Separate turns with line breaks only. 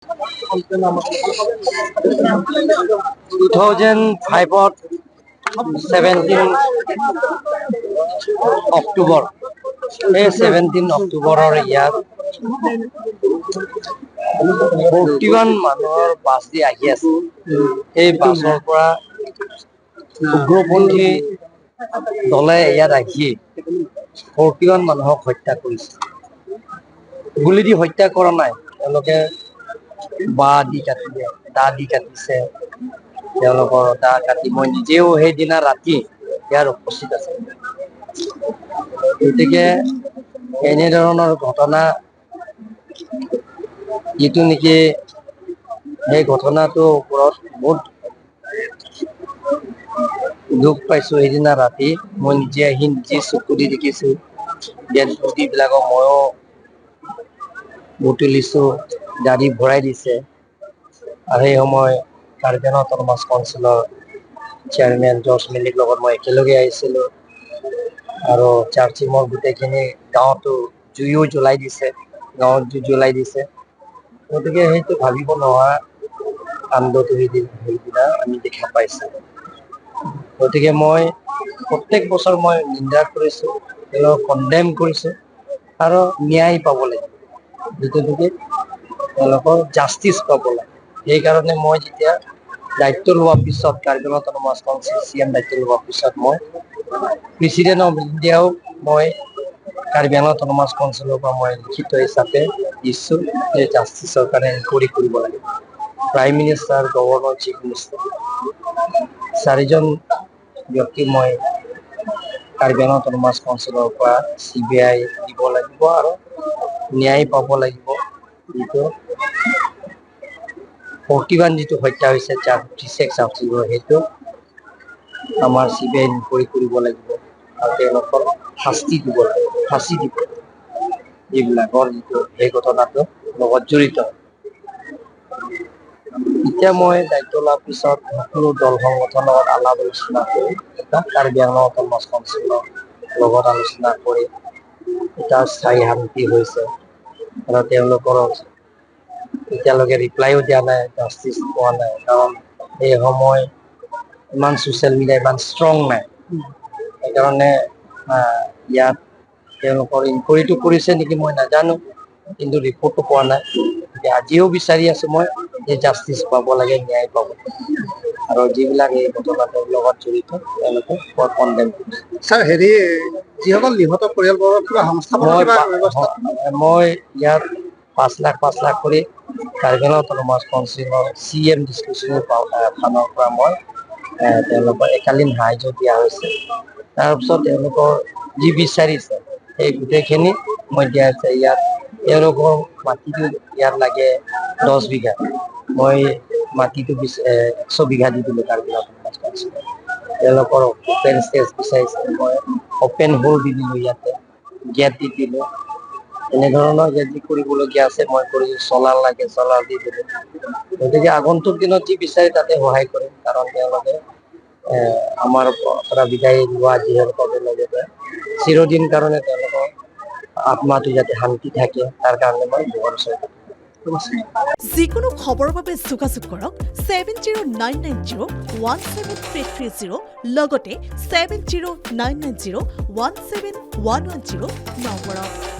2005 17 অক্টোবৰ এই 17 অক্টোবৰৰ ইয়াত 41 মানুহৰ বাছ দি আহি আছে। এই বাছৰ পৰা উগ্ৰপন্থী দলে ইয়াত আহি 41 মানুহক হত্যা কৰিছে। গুলি দি হত্যা কৰা নাই, তেওঁলোকে দা দি কাটিছে। তেওঁলোকৰ দা কাটি মই নিজেও সেইদিনা ৰাতি ইয়াৰ উপস্থিত আছে। গতিকে এনেধৰণৰ ঘটনা যিটো নেকি সেই ঘটনাটোৰ ওপৰত বহুত দুখ পাইছো। সেইদিনা ৰাতি মই নিজে আহি নিজে চকু দি দেখিছো। ডেড বডি বিলাকক ময়ো বুটলিছো, গাড়ী ভৰাই দিছে। আৰু সেই সময় কাৰ্বি আংলং অট'নমাছ কাউন্সিলৰ চেয়াৰমেন জৰ্জ মিলিৰ লগত মই একেলগে আহিছিলো। আৰু চাৰ্চিমৰ গোটেইখিনি গাঁৱতো জুইও জ্বলাই দিছে, গাঁৱত জুই জ্বলাই দিছে। গতিকে সেইটো ভাবিব নোৱাৰা কাণ্ডটো সেইদিনা আমি দেখা পাইছো। গতিকে মই প্ৰত্যেক বছৰ মই নিন্দা কৰিছো, তেওঁলোকক কণ্ডেম কৰিছো আৰু ন্যায় পাব লাগিব। যিটো নেকি তেওঁলোকৰ জাষ্টিচ পাব লাগে। সেইকাৰণে মই যেতিয়া দায়িত্ব লোৱাৰ পিছত Karbi Anglong autonomous council CM দায়িত্ব লোৱাৰ পিছত মই প্ৰেচিডেণ্ট অফ ইণ্ডিয়াও মই কাৰ্বি আংলং অট'নমাছ কাউন্সিলৰ পৰা মই লিখিত হিচাপে দিছো যে জাষ্টিচৰ কাৰণে এনকুৱাৰী কৰিব লাগে। Prime minister, governor, chief minister 4জন ব্যক্তি মই কাৰ্বি আংলং অট'নমাছ কাউন্সিলৰ পৰা CBI দিব লাগিব আৰু ন্যায় পাব লাগিব। যিটো 41 যিটো হত্যা হৈছে, সেইটো আমাৰ CBI ইনকুৱাৰী কৰিব লাগিব আৰু তেওঁলোকৰ শাস্তি দিব লাগিব, ফাঁচি দিব লাগিব যিবিলাকৰ যিটো এই ঘটনাটোৰ লগত জড়িত। এতিয়া মই দায়িত্ব লোৱাৰ পিছত সকলো দল সংগঠনৰ লগত আলাপ আলোচনা কৰি কাৰ্বি আংলং অট'নমাছ কাউন্সিলৰ লগত আলোচনা কৰি এটা স্থায়ী শান্তি হৈছে আৰু তেওঁলোকৰ এতিয়ালৈকে ৰিপ্লাইও দিয়া নাই, জাষ্টিচ পোৱা নাই। কাৰণ এই সময় ইমান ছ'চিয়েল মিডিয়া ইমান ষ্ট্ৰং নাই। সেইকাৰণে ইয়াত তেওঁলোকৰ ইনকুৱাৰীটো কৰিছে নেকি মই নাজানো, কিন্তু ৰিপৰ্টটো পোৱা নাই। আজিও বিচাৰি আছো মই যে জাষ্টিচ পাব লাগে, ন্যায় পাব লাগে আৰু যিবিলাক এই ঘটনাটোৰ লগত জড়িত তেওঁলোকে কণ্ডেম কৰিছে।
ছাৰ যিসকল নিহত পৰিয়ালবোৰৰ কিবা সংস্থাপনৰ ব্যৱস্থা
মই ইয়াত 5 লাখ কৰি কাৰ্বি আংলং অট'নমাছ কাউন্সিলৰ CM ডিছকাশ্যনৰ ফালৰ পৰা মই তেওঁলোকৰ একালীন সাহায্য দিয়া হৈছে। তাৰপিছত তেওঁলোকৰ যি বিচাৰিছে সেই গোটেইখিনি মই দিয়া হৈছে। ইয়াত তেওঁলোকৰ মাটিটো ইয়াত লাগে 10 বিঘা, মই মাটিটো 100 বিঘা দি দিলো কাৰ্বি আংলং অট'নমাছ কাউন্সিলত। তেওঁলোকৰ অপেন স্পেচ বিচাৰিছে, মই অপেন হল দি দিলো, ইয়াতে গেট দি দিলো। এনেধৰণৰ যি কৰিবলগীয়া আছে মই কৰিছো। চলাৰ লাগে, চলাৰ দি দিলো। গতিকে আগন্তুক দিনত যি বিচাৰে তাতে সহায় কৰিম। কাৰণ তেওঁলোকে আমাৰ পৰা বিদায় লোৱা যিসকলৰ লগতে চিৰদিন কাৰণে তেওঁলোকৰ আত্মাটো যাতে শান্তি থাকে তাৰ কাৰণে মই ভগৱানৰ ওচৰত
যিকোনো খবৰৰ বাবে যোগাযোগ কৰক 7099017330 লগতে 7099017110 নম্বৰত।